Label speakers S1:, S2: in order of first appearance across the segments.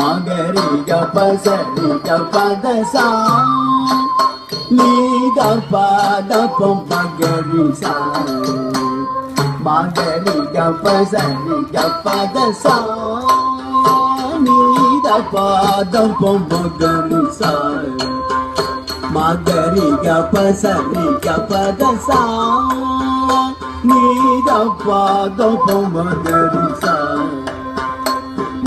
S1: மகரி கபசரி கபதசா நீத பாதபம் மகரி சா மகரி கபசரி கபதசா நீத பாதபம் மகரி சா மகரி கபசரி கபதசா நீத பாதபம் மகரி சா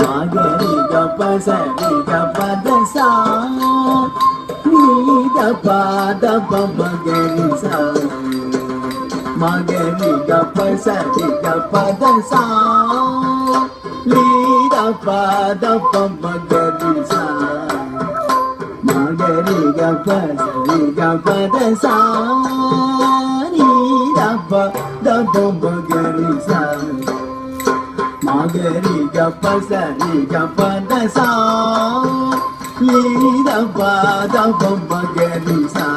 S1: மகரி கபசரி கபதசா நீத பாதபம் மகரி சா மகரி கபசரி கபதசா நீத பாதபம் மகரி சா மகரி கபசரி கபதசா நீத பாதபம் மகரி சா மகரி கபசரி கபதசா நீத பாதபம் மகரி சா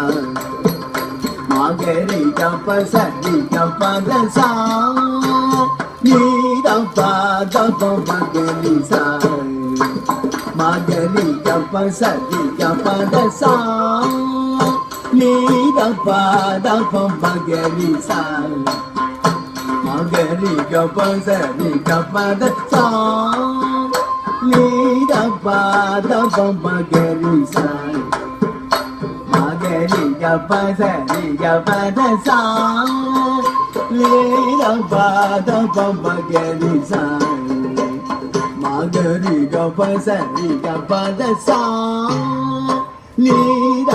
S1: மகரி கபசரி கபதசா நீத பாதபம் மகரி சா மகரி கபசரி கபதசா நீத பாதபம் மகரி சா மகரி கபசரி கபதசா நீத பாதபம் மகரி சா மகரி கபசரி கபதசா நீத பாதபம் மகரி சா மகரி கபசரி கபதசா நீத